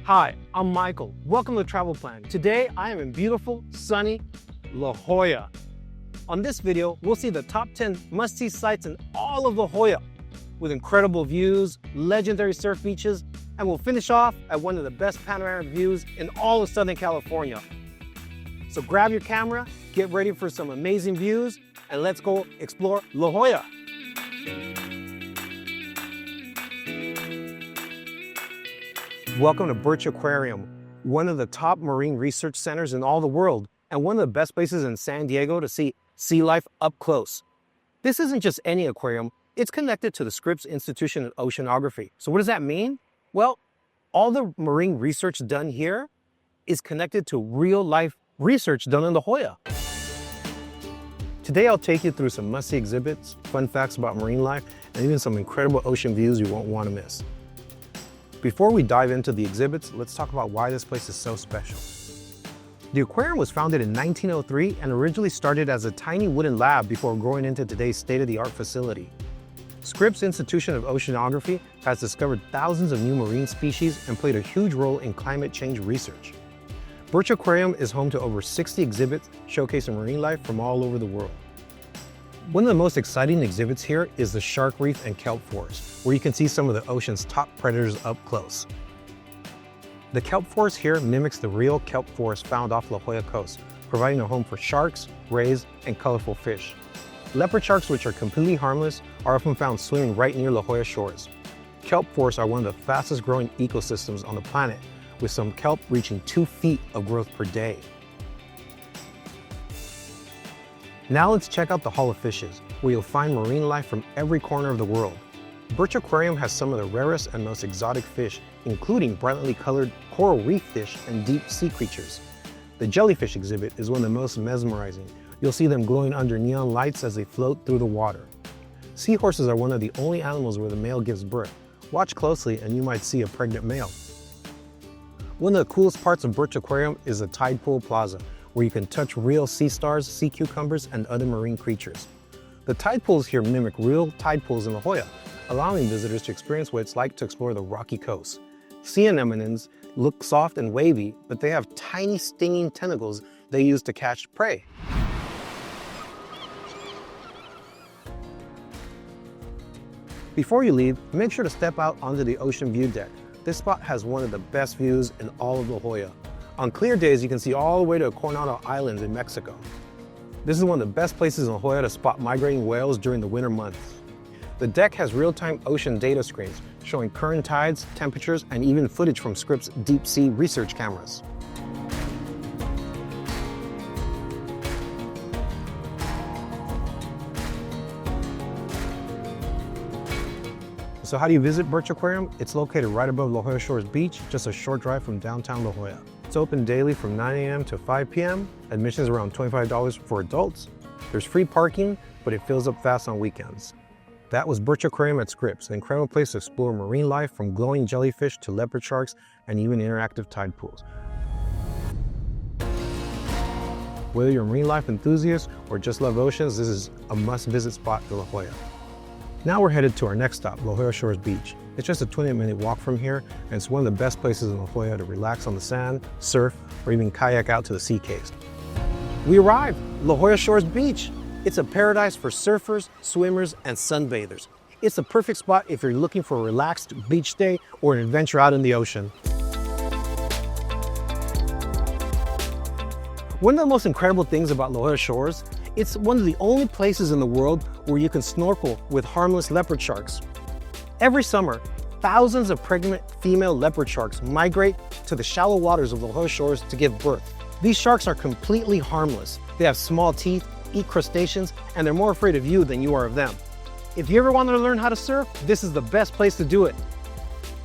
Hi, I'm Michael. Welcome to Travel Plan. Today, I am in beautiful, sunny La Jolla. On this video, we'll see the top 10 must-see sites in all of La Jolla with incredible views, legendary surf beaches, and we'll finish off at one of the best panoramic views in all of Southern California. So grab your camera, get ready for some amazing views, and let's go explore La Jolla. Welcome to Birch Aquarium, one of the top marine research centers in all the world, and one of the best places in San Diego to see sea life up close. This isn't just any aquarium, it's connected to the Scripps Institution of Oceanography. So what does that mean? Well, all the marine research done here is connected to real-life research done in La Jolla. Today I'll take you through some must-see exhibits, fun facts about marine life, and even some incredible ocean views you won't want to miss. Before we dive into the exhibits, let's talk about why this place is so special. The aquarium was founded in 1903 and originally started as a tiny wooden lab before growing into today's state-of-the-art facility. Scripps Institution of Oceanography has discovered thousands of new marine species and played a huge role in climate change research. Birch Aquarium is home to over 60 exhibits showcasing marine life from all over the world. One of the most exciting exhibits here is the shark reef and kelp forest, where you can see some of the ocean's top predators up close. The kelp forest here mimics the real kelp forest found off La Jolla coast, providing a home for sharks, rays, and colorful fish. Leopard sharks, which are completely harmless, are often found swimming right near La Jolla shores. Kelp forests are one of the fastest growing ecosystems on the planet, with some kelp reaching 2 feet of growth per day. Now let's check out the Hall of Fishes, where you'll find marine life from every corner of the world. Birch Aquarium has some of the rarest and most exotic fish, including brightly colored coral reef fish and deep sea creatures. The jellyfish exhibit is one of the most mesmerizing. You'll see them glowing under neon lights as they float through the water. Seahorses are one of the only animals where the male gives birth. Watch closely and you might see a pregnant male. One of the coolest parts of Birch Aquarium is the tide pool plaza, where you can touch real sea stars, sea cucumbers, and other marine creatures. The tide pools here mimic real tide pools in La Jolla, allowing visitors to experience what it's like to explore the rocky coast. Sea anemones look soft and wavy, but they have tiny stinging tentacles they use to catch prey. Before you leave, make sure to step out onto the ocean view deck. This spot has one of the best views in all of La Jolla. On clear days, you can see all the way to Coronado Islands in Mexico. This is one of the best places in La Jolla to spot migrating whales during the winter months. The deck has real-time ocean data screens showing current tides, temperatures, and even footage from Scripps deep sea research cameras. So how do you visit Birch Aquarium? It's located right above La Jolla Shores Beach, just a short drive from downtown La Jolla. It's open daily from 9 a.m. to 5 p.m. Admission is around $25 for adults. There's free parking, but it fills up fast on weekends. That was Birch Aquarium at Scripps, an incredible place to explore marine life from glowing jellyfish to leopard sharks and even interactive tide pools. Whether you're a marine life enthusiast or just love oceans, this is a must-visit spot for La Jolla. Now we're headed to our next stop, La Jolla Shores Beach. It's just a 20-minute walk from here, and it's one of the best places in La Jolla to relax on the sand, surf, or even kayak out to the sea coast. We arrived, La Jolla Shores Beach. It's a paradise for surfers, swimmers, and sunbathers. It's the perfect spot if you're looking for a relaxed beach day or an adventure out in the ocean. One of the most incredible things about La Jolla Shores, it's one of the only places in the world where you can snorkel with harmless leopard sharks. Every summer, thousands of pregnant female leopard sharks migrate to the shallow waters of La Jolla Shores to give birth. These sharks are completely harmless. They have small teeth, eat crustaceans, and they're more afraid of you than you are of them. If you ever want to learn how to surf, this is the best place to do it.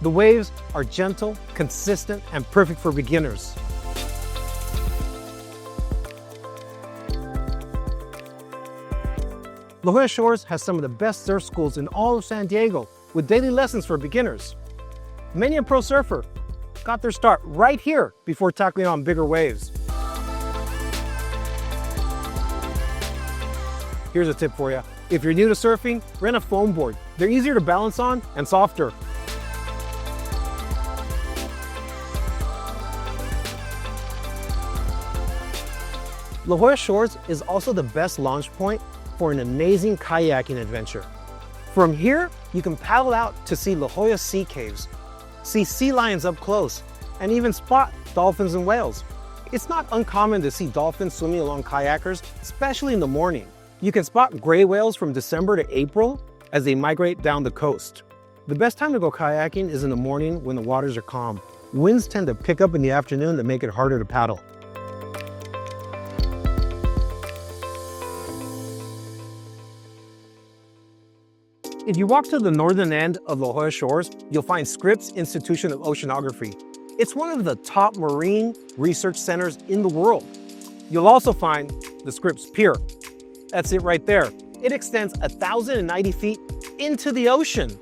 The waves are gentle, consistent, and perfect for beginners. La Jolla Shores has some of the best surf schools in all of San Diego, with daily lessons for beginners. Many a pro surfer got their start right here before tackling on bigger waves. Here's a tip for you. If you're new to surfing, rent a foam board. They're easier to balance on and softer. La Jolla Shores is also the best launch point for an amazing kayaking adventure. From here, you can paddle out to see La Jolla sea caves, see sea lions up close, and even spot dolphins and whales. It's not uncommon to see dolphins swimming along kayakers, especially in the morning. You can spot gray whales from December to April as they migrate down the coast. The best time to go kayaking is in the morning when the waters are calm. Winds tend to pick up in the afternoon to make it harder to paddle. If you walk to the northern end of La Jolla Shores, you'll find Scripps Institution of Oceanography. It's one of the top marine research centers in the world. You'll also find the Scripps Pier. That's it right there. It extends 1,090 feet into the ocean.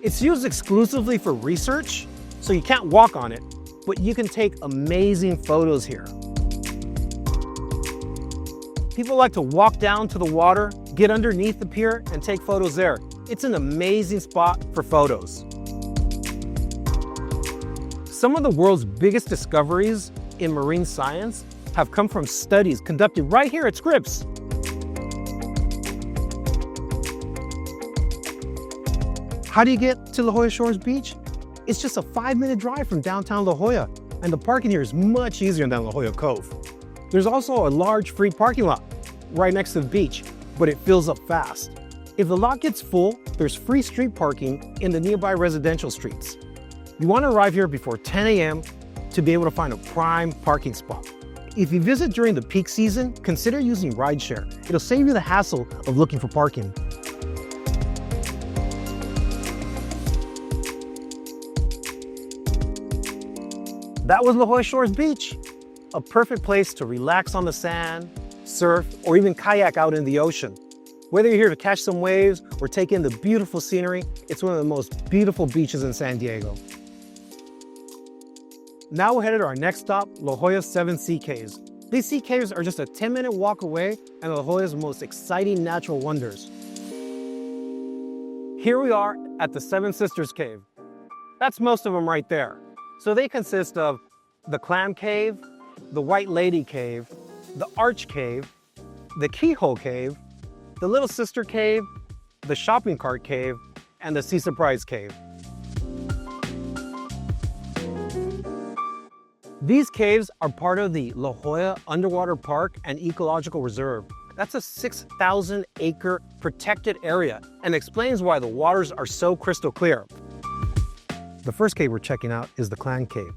It's used exclusively for research, so you can't walk on it, but you can take amazing photos here. People like to walk down to the water, get underneath the pier, and take photos there. It's an amazing spot for photos. Some of the world's biggest discoveries in marine science have come from studies conducted right here at Scripps. How do you get to La Jolla Shores Beach? It's just a 5-minute drive from downtown La Jolla, and the parking here is much easier than La Jolla Cove. There's also a large free parking lot right next to the beach, but it fills up fast. If the lot gets full, there's free street parking in the nearby residential streets. You want to arrive here before 10 a.m. to be able to find a prime parking spot. If you visit during the peak season, consider using rideshare. It'll save you the hassle of looking for parking. That was La Jolla Shores Beach, a perfect place to relax on the sand, surf, or even kayak out in the ocean. Whether you're here to catch some waves or take in the beautiful scenery, it's one of the most beautiful beaches in San Diego. Now we're headed to our next stop, La Jolla's 7 Sea Caves. These sea caves are just a 10-minute walk away and La Jolla's most exciting natural wonders. Here we are at the Seven Sisters Cave. That's most of them right there. So they consist of the Clam Cave, the White Lady Cave, the Arch Cave, the Keyhole Cave, the Little Sister Cave, the Shopping Cart Cave, and the Sea Surprise Cave. These caves are part of the La Jolla Underwater Park and Ecological Reserve. That's a 6,000-acre protected area and explains why the waters are so crystal clear. The first cave we're checking out is the Clam Cave.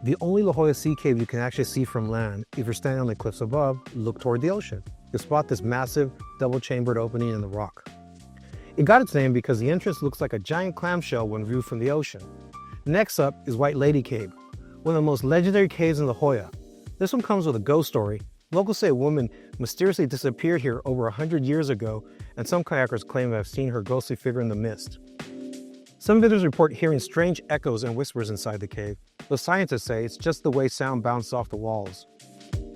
The only La Jolla sea cave you can actually see from land. If you're standing on the cliffs above, look toward the ocean. You'll spot this massive double-chambered opening in the rock. It got its name because the entrance looks like a giant clamshell when viewed from the ocean. Next up is White Lady Cave, one of the most legendary caves in La Jolla. This one comes with a ghost story. Locals say a woman mysteriously disappeared here over 100 years ago, and some kayakers claim to have seen her ghostly figure in the mist. Some visitors report hearing strange echoes and whispers inside the cave, though scientists say it's just the way sound bounces off the walls.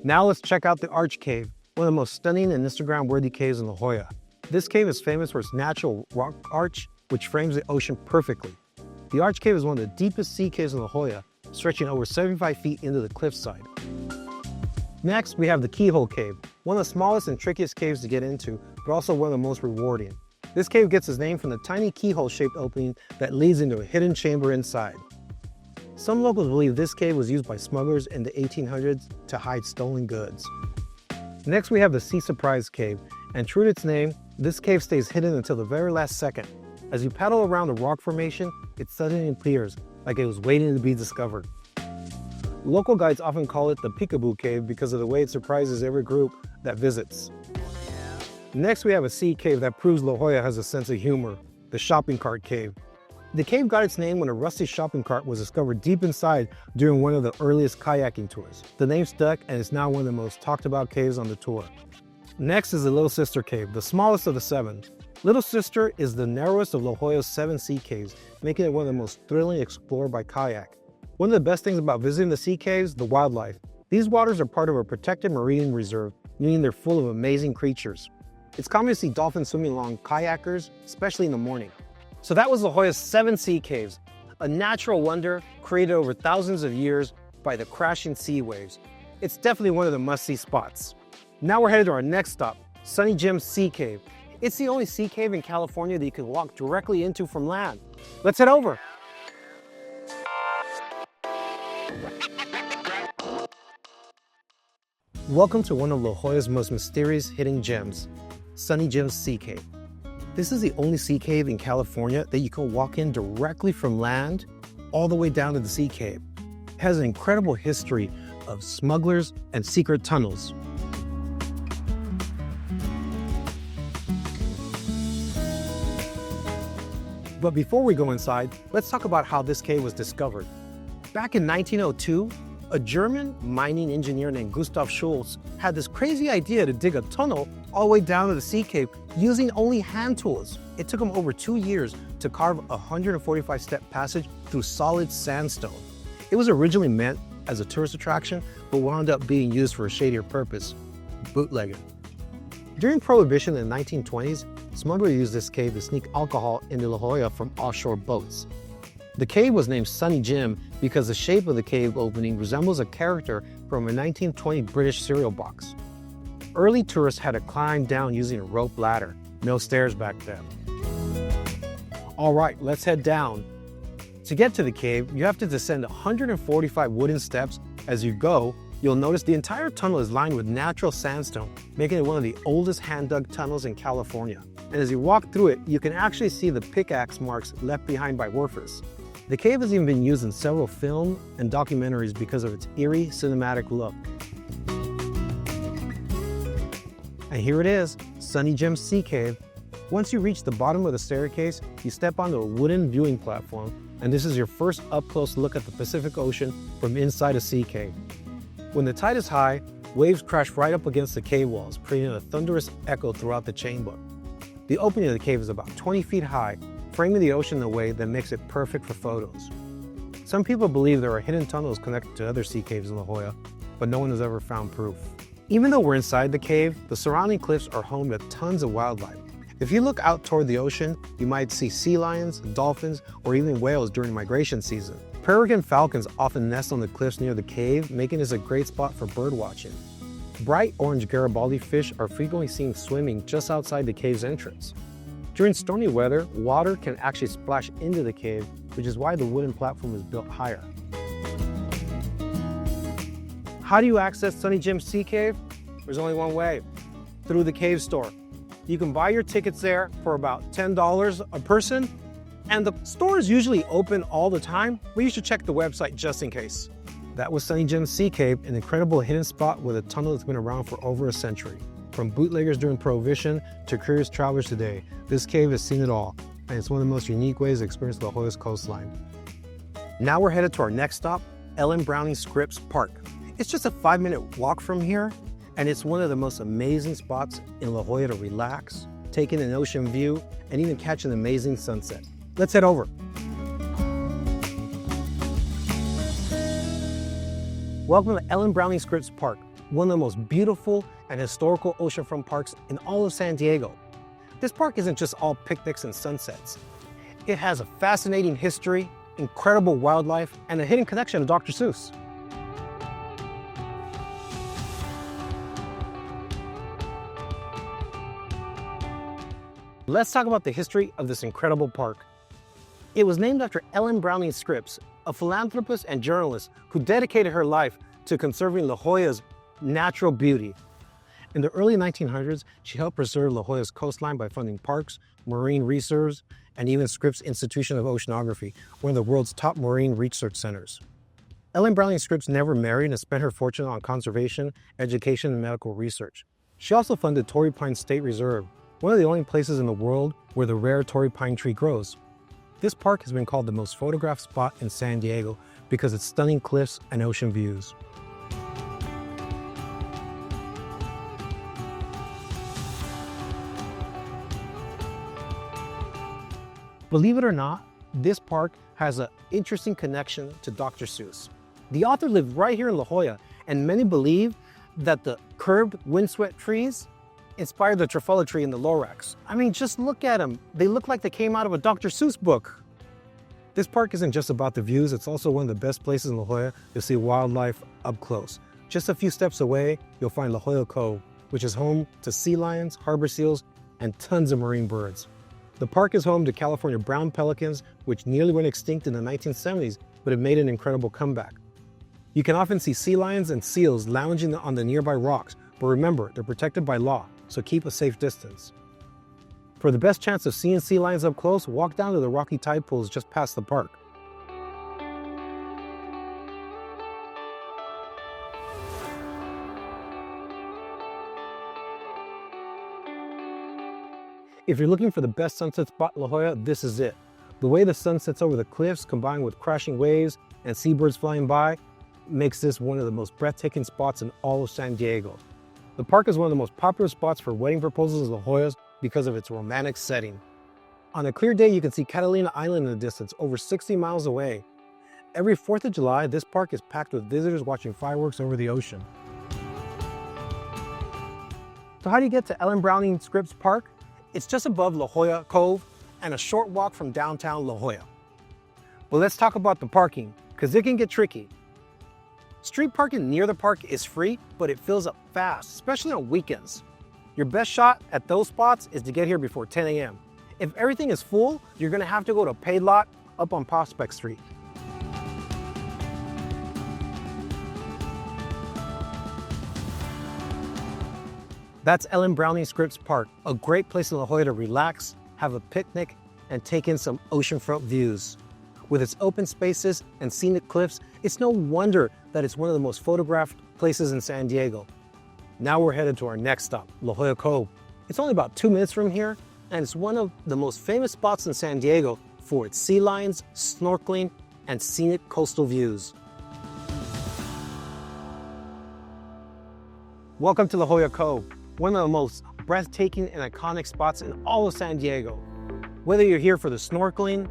Now let's check out the Arch Cave, one of the most stunning and Instagram-worthy caves in La Jolla. This cave is famous for its natural rock arch, which frames the ocean perfectly. The Arch Cave is one of the deepest sea caves in La Jolla, stretching over 75 feet into the cliffside. Next, we have the Keyhole Cave, one of the smallest and trickiest caves to get into, but also one of the most rewarding. This cave gets its name from the tiny keyhole-shaped opening that leads into a hidden chamber inside. Some locals believe this cave was used by smugglers in the 1800s to hide stolen goods. Next, we have the Sea Surprise Cave, and true to its name, this cave stays hidden until the very last second. As you paddle around the rock formation, it suddenly appears, like it was waiting to be discovered. Local guides often call it the Peekaboo Cave because of the way it surprises every group that visits. Next, we have a sea cave that proves La Jolla has a sense of humor, the Shopping Cart Cave. The cave got its name when a rusty shopping cart was discovered deep inside during one of the earliest kayaking tours. The name stuck and is now one of the most talked about caves on the tour. Next is the Little Sister Cave, the smallest of the 7. Little Sister is the narrowest of La Jolla's 7 sea caves, making it one of the most thrilling explored by kayak. One of the best things about visiting the sea caves, the wildlife. These waters are part of a protected marine reserve, meaning they're full of amazing creatures. It's common to see dolphins swimming along kayakers, especially in the morning. So that was La Jolla's 7 sea caves, a natural wonder created over thousands of years by the crashing sea waves. It's definitely one of the must-see spots. Now we're headed to our next stop, Sunny Gem's Sea Cave. It's the only sea cave in California that you can walk directly into from land. Let's head over. Welcome to one of La Jolla's most mysterious hidden gems, Sunny Gem's Sea Cave. This is the only sea cave in California that you can walk in directly from land all the way down to the sea cave. It has an incredible history of smugglers and secret tunnels. But before we go inside, let's talk about how this cave was discovered. Back in 1902, a German mining engineer named Gustav Schultz had this crazy idea to dig a tunnel all the way down to the sea cave using only hand tools. It took him over 2 years to carve a 145-step passage through solid sandstone. It was originally meant as a tourist attraction, but wound up being used for a shadier purpose, bootlegging. During Prohibition in the 1920s, smugglers used this cave to sneak alcohol into La Jolla from offshore boats. The cave was named Sunny Gem because the shape of the cave opening resembles a character from a 1920 British cereal box. Early tourists had to climb down using a rope ladder. No stairs back then. All right, let's head down. To get to the cave, you have to descend 145 wooden steps. As you go, you'll notice the entire tunnel is lined with natural sandstone, making it one of the oldest hand-dug tunnels in California. And as you walk through it, you can actually see the pickaxe marks left behind by workers. The cave has even been used in several films and documentaries because of its eerie cinematic look. And here it is, Sunny Gem's Sea Cave. Once you reach the bottom of the staircase, you step onto a wooden viewing platform, and this is your first up-close look at the Pacific Ocean from inside a sea cave. When the tide is high, waves crash right up against the cave walls, creating a thunderous echo throughout the chamber. The opening of the cave is about 20 feet high, framing the ocean in a way that makes it perfect for photos. Some people believe there are hidden tunnels connected to other sea caves in La Jolla, but no one has ever found proof. Even though we're inside the cave, the surrounding cliffs are home to tons of wildlife. If you look out toward the ocean, you might see sea lions, dolphins, or even whales during migration season. Peregrine falcons often nest on the cliffs near the cave, making this a great spot for bird watching. Bright orange Garibaldi fish are frequently seen swimming just outside the cave's entrance. During stormy weather, water can actually splash into the cave, which is why the wooden platform is built higher. How do you access Sunny Gem's Sea Cave? There's only one way, through the cave store. You can buy your tickets there for about $10 a person, and the store is usually open all the time, but you should check the website just in case. That was Sunny Gem's Sea Cave, an incredible hidden spot with a tunnel that's been around for over a century. From bootleggers during Prohibition to curious travelers today, this cave has seen it all, and it's one of the most unique ways to experience La Jolla's coastline. Now we're headed to our next stop, Ellen Browning Scripps Park. It's just a 5-minute walk from here, and it's one of the most amazing spots in La Jolla to relax, take in an ocean view, and even catch an amazing sunset. Let's head over. Welcome to Ellen Browning Scripps Park, one of the most beautiful and historical oceanfront parks in all of San Diego. This park isn't just all picnics and sunsets. It has a fascinating history, incredible wildlife, and a hidden connection to Dr. Seuss. Let's talk about the history of this incredible park. It was named after Ellen Browning Scripps, a philanthropist and journalist who dedicated her life to conserving La Jolla's natural beauty. In the early 1900s, she helped preserve La Jolla's coastline by funding parks, marine reserves, and even Scripps Institution of Oceanography, one of the world's top marine research centers. Ellen Browning Scripps never married and spent her fortune on conservation, education, and medical research. She also funded Torrey Pine State Reserve, one of the only places in the world where the rare Torrey pine tree grows. This park has been called the most photographed spot in San Diego because of its stunning cliffs and ocean views. Believe it or not, this park has an interesting connection to Dr. Seuss. The author lived right here in La Jolla, and many believe that the curved windswept trees inspired the Truffaut tree in the Lorax. I mean, just look at them. They look like they came out of a Dr. Seuss book. This park isn't just about the views, it's also one of the best places in La Jolla to see wildlife up close. Just a few steps away, you'll find Jolla Cove, which is home to sea lions, harbor seals, and tons of marine birds. The park is home to California brown pelicans, which nearly went extinct in the 1970s, but have made an incredible comeback. You can often see sea lions and seals lounging on the nearby rocks, but remember, they're protected by law, so keep a safe distance. For the best chance of seeing sea lions up close, walk down to the rocky tide pools just past the park. If you're looking for the best sunset spot in La Jolla, this is it. The way the sun sets over the cliffs, combined with crashing waves and seabirds flying by, makes this one of the most breathtaking spots in all of San Diego. The park is one of the most popular spots for wedding proposals in La Jolla because of its romantic setting. On a clear day, you can see Catalina Island in the distance, over 60 miles away. Every 4th of July, this park is packed with visitors watching fireworks over the ocean. So how do you get to Ellen Browning Scripps Park? It's just above La Jolla Cove and a short walk from downtown La Jolla. But let's talk about the parking, because it can get tricky. Street parking near the park is free, but it fills up fast, especially on weekends. Your best shot at those spots is to get here before 10 a.m. If everything is full, you're gonna have to go to a paid lot up on Prospect Street. That's Ellen Browning Scripps Park, a great place in La Jolla to relax, have a picnic, and take in some oceanfront views. With its open spaces and scenic cliffs, it's no wonder that it's one of the most photographed places in San Diego. Now we're headed to our next stop, La Jolla Cove. It's only about 2 minutes from here, and it's one of the most famous spots in San Diego for its sea lions, snorkeling, and scenic coastal views. Welcome to La Jolla Cove, one of the most breathtaking and iconic spots in all of San Diego. Whether you're here for the snorkeling,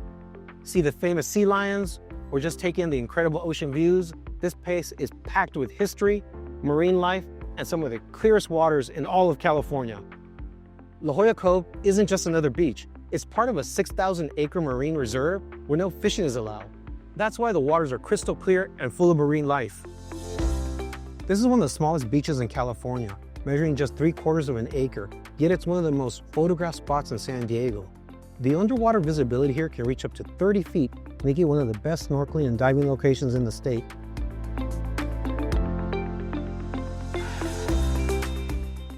see the famous sea lions, or just take in the incredible ocean views, this place is packed with history, marine life, and some of the clearest waters in all of California. La Jolla Cove isn't just another beach. It's part of a 6,000-acre marine reserve where no fishing is allowed. That's why the waters are crystal clear and full of marine life. This is one of the smallest beaches in California, measuring just 3/4 of an acre, yet it's one of the most photographed spots in San Diego. The underwater visibility here can reach up to 30 feet, making it one of the best snorkeling and diving locations in the state.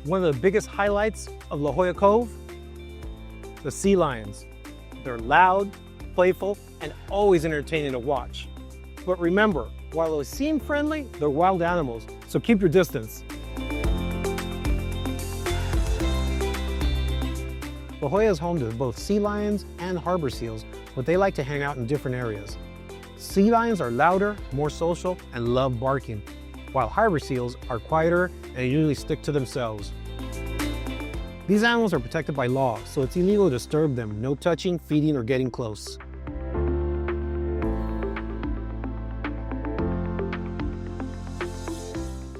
One of the biggest highlights of La Jolla Cove, the sea lions. They're loud, playful, and always entertaining to watch. But remember, while they seem friendly, they're wild animals, so keep your distance. La Jolla is home to both sea lions and harbor seals, but they like to hang out in different areas. Sea lions are louder, more social, and love barking, while harbor seals are quieter and usually stick to themselves. These animals are protected by law, so it's illegal to disturb them, no touching, feeding, or getting close.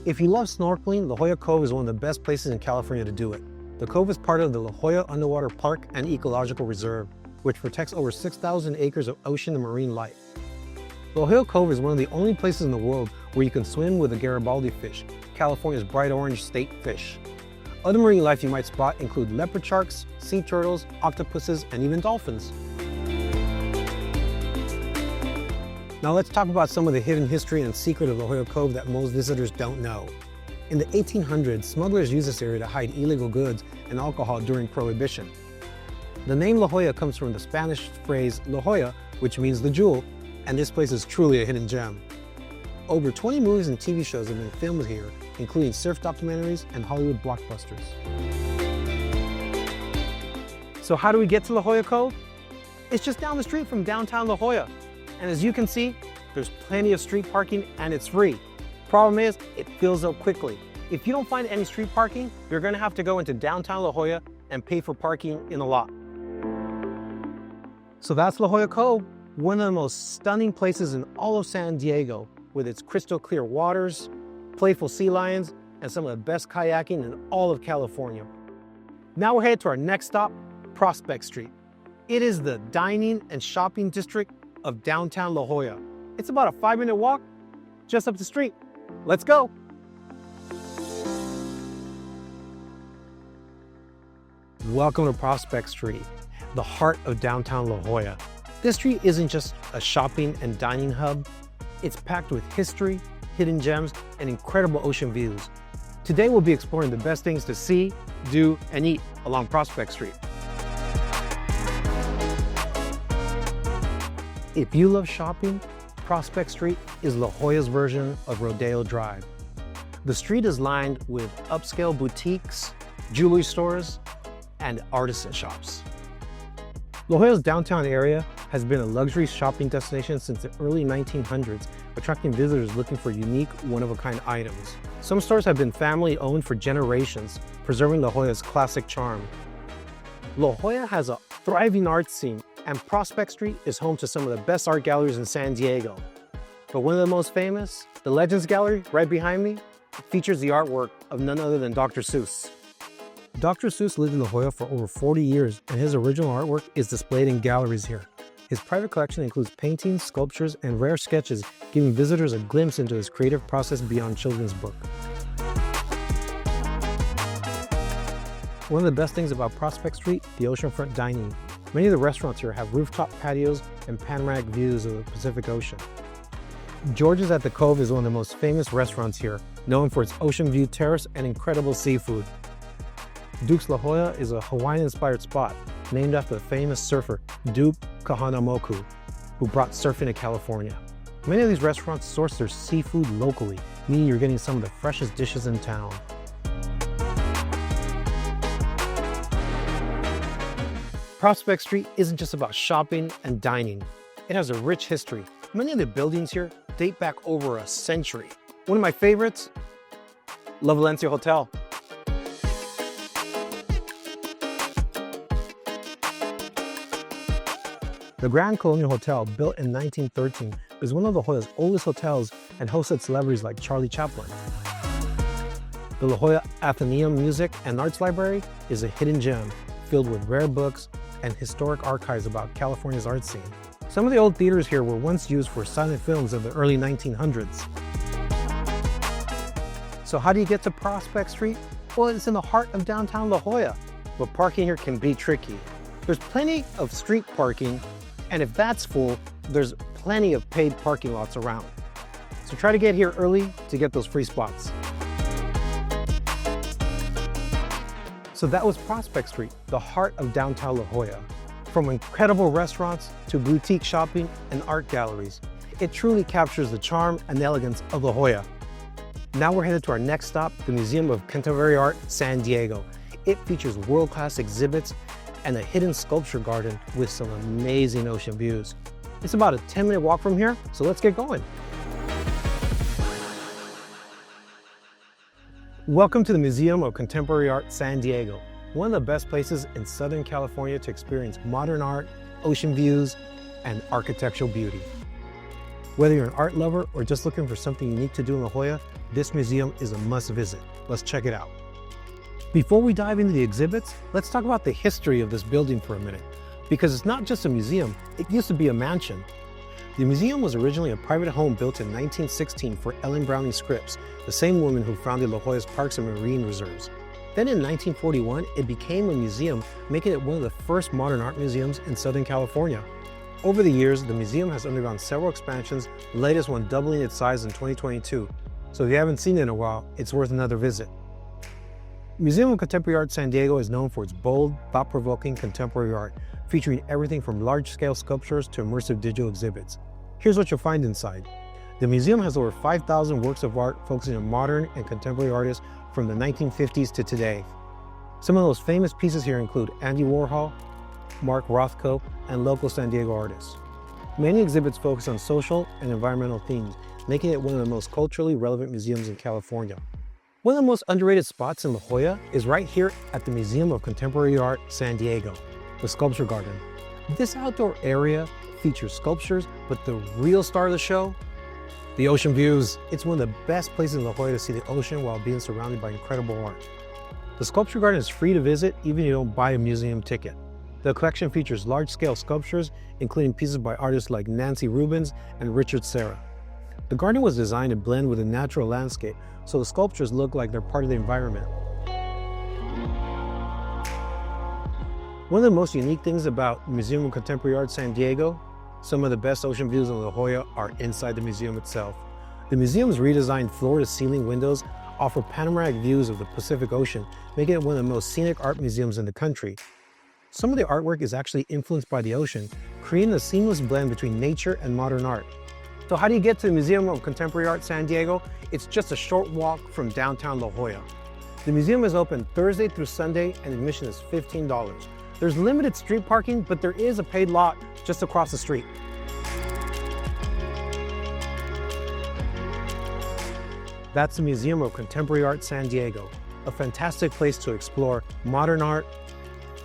If you love snorkeling, La Jolla Cove is one of the best places in California to do it. The cove is part of the La Jolla Underwater Park and Ecological Reserve, which protects over 6,000 acres of ocean and marine life. La Jolla Cove is one of the only places in the world where you can swim with the Garibaldi fish, California's bright orange state fish. Other marine life you might spot include leopard sharks, sea turtles, octopuses, and even dolphins. Now let's talk about some of the hidden history and secret of La Jolla Cove that most visitors don't know. In the 1800s, smugglers used this area to hide illegal goods and alcohol during Prohibition. The name La Jolla comes from the Spanish phrase La Jolla, which means the jewel, and this place is truly a hidden gem. Over 20 movies and TV shows have been filmed here, including surf documentaries and Hollywood blockbusters. So how do we get to La Jolla Cove? It's just down the street from downtown La Jolla. And as you can see, there's plenty of street parking and it's free. Problem is, it fills up quickly. If you don't find any street parking, you're gonna have to go into downtown La Jolla and pay for parking in a lot. So that's La Jolla Cove, one of the most stunning places in all of San Diego, with its crystal clear waters, playful sea lions, and some of the best kayaking in all of California. Now we're headed to our next stop, Prospect Street. It is the dining and shopping district of downtown La Jolla. It's about a 5-minute walk just up the street. Let's go. Welcome to Prospect Street, the heart of downtown La Jolla. This street isn't just a shopping and dining hub, it's packed with history, hidden gems, and incredible ocean views. Today we'll be exploring the best things to see, do, and eat along Prospect Street. If you love shopping, Prospect Street is La Jolla's version of Rodeo Drive. The street is lined with upscale boutiques, jewelry stores, and artisan shops. La Jolla's downtown area has been a luxury shopping destination since the early 1900s, attracting visitors looking for unique, one-of-a-kind items. Some stores have been family-owned for generations, preserving La Jolla's classic charm. La Jolla has a thriving art scene, and Prospect Street is home to some of the best art galleries in San Diego. But one of the most famous, the Legends Gallery, right behind me, features the artwork of none other than Dr. Seuss. Dr. Seuss lived in La Jolla for over 40 years, and his original artwork is displayed in galleries here. His private collection includes paintings, sculptures, and rare sketches, giving visitors a glimpse into his creative process beyond children's book. One of the best things about Prospect Street, the oceanfront dining. Many of the restaurants here have rooftop patios and panoramic views of the Pacific Ocean. George's at the Cove is one of the most famous restaurants here, known for its ocean view terrace and incredible seafood. Duke's La Jolla is a Hawaiian-inspired spot, named after the famous surfer Duke Kahanamoku, who brought surfing to California. Many of these restaurants source their seafood locally, meaning you're getting some of the freshest dishes in town. Prospect Street isn't just about shopping and dining. It has a rich history. Many of the buildings here date back over a century. One of my favorites, La Valencia Hotel. The Grand Colonial Hotel, built in 1913, is one of La Jolla's oldest hotels and hosted celebrities like Charlie Chaplin. The La Jolla Athenaeum Music and Arts Library is a hidden gem filled with rare books and historic archives about California's art scene. Some of the old theaters here were once used for silent films of the early 1900s. So how do you get to Prospect Street? Well, it's in the heart of downtown La Jolla, but parking here can be tricky. There's plenty of street parking, and if that's full, there's plenty of paid parking lots around. So try to get here early to get those free spots. So that was Prospect Street, the heart of downtown La Jolla. From incredible restaurants to boutique shopping and art galleries, it truly captures the charm and elegance of La Jolla. Now we're headed to our next stop, the Museum of Contemporary Art, San Diego. It features world-class exhibits and a hidden sculpture garden with some amazing ocean views. It's about a 10-minute walk from here, so let's get going. Welcome to the Museum of Contemporary Art, San Diego, one of the best places in Southern California to experience modern art, ocean views, and architectural beauty. Whether you're an art lover or just looking for something unique to do in La Jolla, this museum is a must visit. Let's check it out. Before we dive into the exhibits, let's talk about the history of this building for a minute, because it's not just a museum, it used to be a mansion. The museum was originally a private home built in 1916 for Ellen Browning Scripps, the same woman who founded La Jolla's Parks and Marine Reserves. Then in 1941, it became a museum, making it one of the first modern art museums in Southern California. Over the years, the museum has undergone several expansions, the latest one doubling its size in 2022. So if you haven't seen it in a while, it's worth another visit. Museum of Contemporary Art San Diego is known for its bold, thought-provoking contemporary art, featuring everything from large-scale sculptures to immersive digital exhibits. Here's what you'll find inside. The museum has over 5,000 works of art focusing on modern and contemporary artists from the 1950s to today. Some of those famous pieces here include Andy Warhol, Mark Rothko, and local San Diego artists. Many exhibits focus on social and environmental themes, making it one of the most culturally relevant museums in California. One of the most underrated spots in La Jolla is right here at the Museum of Contemporary Art, San Diego, the Sculpture Garden. This outdoor area features sculptures, but the real star of the show, the ocean views. It's one of the best places in La Jolla to see the ocean while being surrounded by incredible art. The Sculpture Garden is free to visit even if you don't buy a museum ticket. The collection features large-scale sculptures, including pieces by artists like Nancy Rubens and Richard Serra. The garden was designed to blend with the natural landscape, so the sculptures look like they're part of the environment. One of the most unique things about the Museum of Contemporary Art San Diego, some of the best ocean views in La Jolla are inside the museum itself. The museum's redesigned floor-to-ceiling windows offer panoramic views of the Pacific Ocean, making it one of the most scenic art museums in the country. Some of the artwork is actually influenced by the ocean, creating a seamless blend between nature and modern art. So how do you get to the Museum of Contemporary Art San Diego? It's just a short walk from downtown La Jolla. The museum is open Thursday through Sunday and admission is $15. There's limited street parking, but there is a paid lot just across the street. That's the Museum of Contemporary Art San Diego, a fantastic place to explore modern art,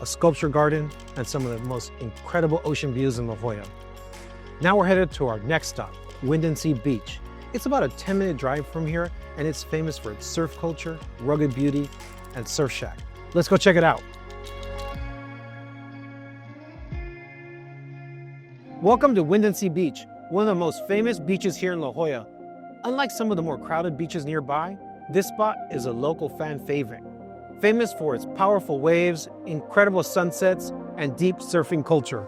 a sculpture garden, and some of the most incredible ocean views in La Jolla. Now we're headed to our next stop, WindanSea Beach. It's about a 10-minute drive from here, and it's famous for its surf culture, rugged beauty, and surf shack. Let's go check it out. Welcome to WindanSea Beach, one of the most famous beaches here in La Jolla. Unlike some of the more crowded beaches nearby, this spot is a local fan favorite, famous for its powerful waves, incredible sunsets, and deep surfing culture.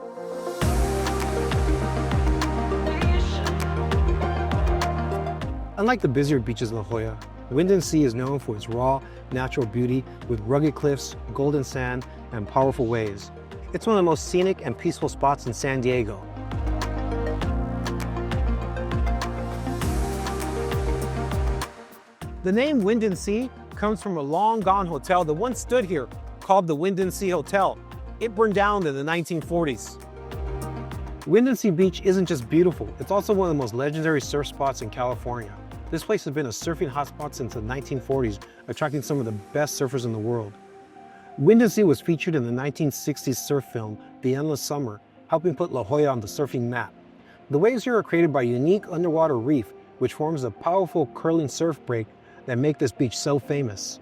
Unlike the busier beaches in La Jolla, WindanSea is known for its raw, natural beauty with rugged cliffs, golden sand, and powerful waves. It's one of the most scenic and peaceful spots in San Diego. The name WindanSea comes from a long-gone hotel that once stood here called the WindanSea Hotel. It burned down in the 1940s. WindanSea Beach isn't just beautiful, it's also one of the most legendary surf spots in California. This place has been a surfing hotspot since the 1940s, attracting some of the best surfers in the world. WindanSea was featured in the 1960s surf film, The Endless Summer, helping put La Jolla on the surfing map. The waves here are created by a unique underwater reef, which forms a powerful curling surf break that make this beach so famous.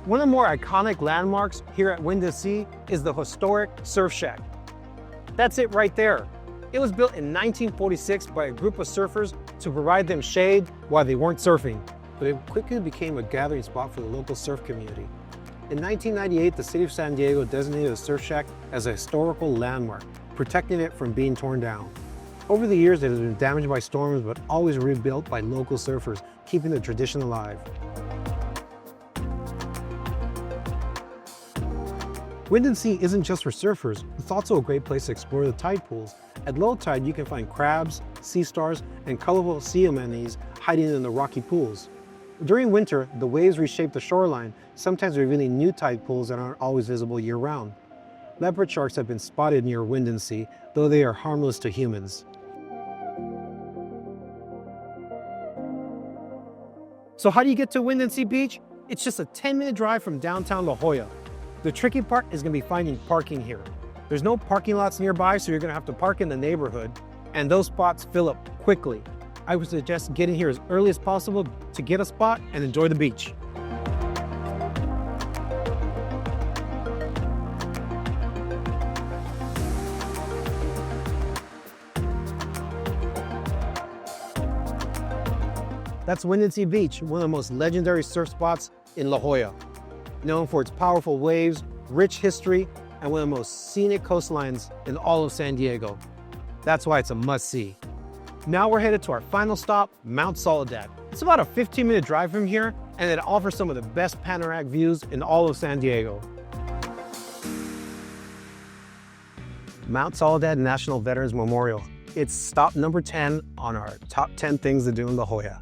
One of the more iconic landmarks here at WindanSea is the historic surf shack. That's it right there. It was built in 1946 by a group of surfers to provide them shade while they weren't surfing, but it quickly became a gathering spot for the local surf community. In 1998, the city of San Diego designated the surf shack as a historical landmark, protecting it from being torn down. Over the years, it has been damaged by storms, but always rebuilt by local surfers, keeping the tradition alive. WindanSea isn't just for surfers, it's also a great place to explore the tide pools. At low tide, you can find crabs, sea stars, and colorful sea anemones hiding in the rocky pools. During winter, the waves reshape the shoreline, sometimes revealing new tide pools that aren't always visible year-round. Leopard sharks have been spotted near WindanSea, though they are harmless to humans. So how do you get to WindanSea Beach? It's just a 10-minute drive from downtown La Jolla. The tricky part is going to be finding parking here. There's no parking lots nearby, so you're going to have to park in the neighborhood, and those spots fill up quickly. I would suggest getting here as early as possible to get a spot and enjoy the beach. That's WindanSea Beach, one of the most legendary surf spots in La Jolla. Known for its powerful waves, rich history, and one of the most scenic coastlines in all of San Diego. That's why it's a must-see. Now we're headed to our final stop, Mount Soledad. It's about a 15-minute drive from here, and it offers some of the best panoramic views in all of San Diego. Mount Soledad National Veterans Memorial. It's stop number 10 on our top 10 things to do in La Jolla.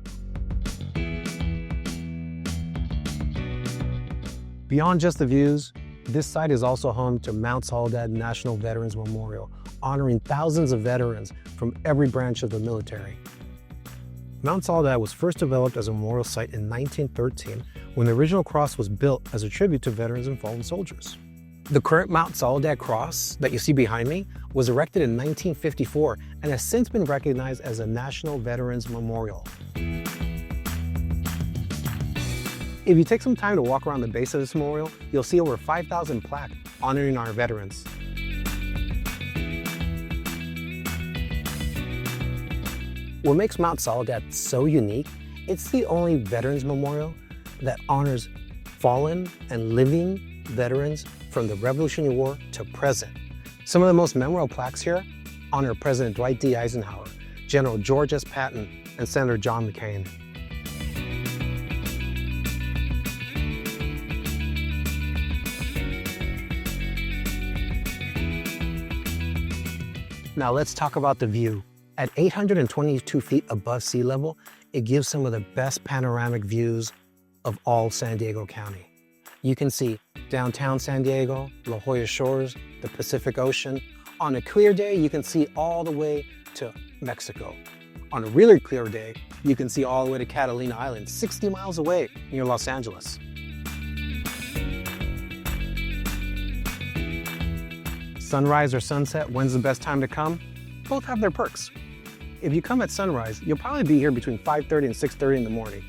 Beyond just the views, this site is also home to Mount Soledad National Veterans Memorial, honoring thousands of veterans from every branch of the military. Mount Soledad was first developed as a memorial site in 1913 when the original cross was built as a tribute to veterans and fallen soldiers. The current Mount Soledad cross that you see behind me was erected in 1954 and has since been recognized as a National Veterans Memorial. If you take some time to walk around the base of this memorial, you'll see over 5,000 plaques honoring our veterans. What makes Mount Soledad so unique, it's the only veterans memorial that honors fallen and living veterans from the Revolutionary War to present. Some of the most memorable plaques here honor President Dwight D. Eisenhower, General George S. Patton, and Senator John McCain. Now let's talk about the view. At 822 feet above sea level, it gives some of the best panoramic views of all San Diego County. You can see downtown San Diego, La Jolla Shores, the Pacific Ocean. On a clear day, you can see all the way to Mexico. On a really clear day, you can see all the way to Catalina Island, 60 miles away near Los Angeles. Sunrise or sunset, when's the best time to come? Both have their perks. If you come at sunrise, you'll probably be here between 5:30 and 6:30 in the morning.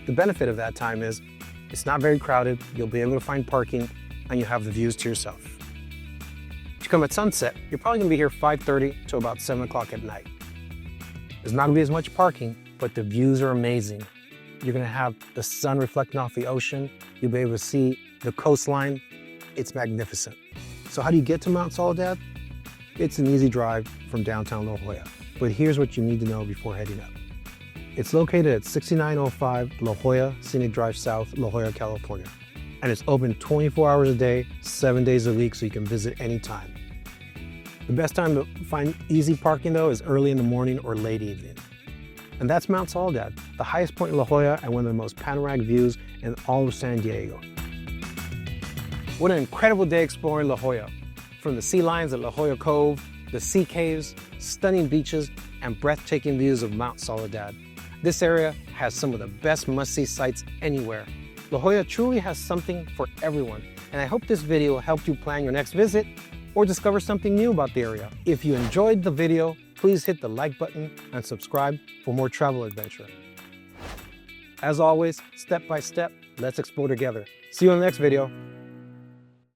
The benefit of that time is it's not very crowded, you'll be able to find parking, and you have the views to yourself. If you come at sunset, you're probably gonna be here 5:30 to about 7 o'clock at night. There's not gonna be as much parking, but the views are amazing. You're gonna have the sun reflecting off the ocean, you'll be able to see the coastline. It's magnificent. So how do you get to Mount Soledad? It's an easy drive from downtown La Jolla, but here's what you need to know before heading up. It's located at 6905 La Jolla Scenic Drive South, La Jolla, California. And it's open 24 hours a day, 7 days a week, so you can visit anytime. The best time to find easy parking though is early in the morning or late evening. And that's Mount Soledad, the highest point in La Jolla and one of the most panoramic views in all of San Diego. What an incredible day exploring La Jolla. From the sea lions at La Jolla Cove, the sea caves, stunning beaches, and breathtaking views of Mount Soledad. This area has some of the best must-see sights anywhere. La Jolla truly has something for everyone, and I hope this video helped you plan your next visit or discover something new about the area. If you enjoyed the video, please hit the like button and subscribe for more travel adventure. As always, step by step, let's explore together. See you in the next video.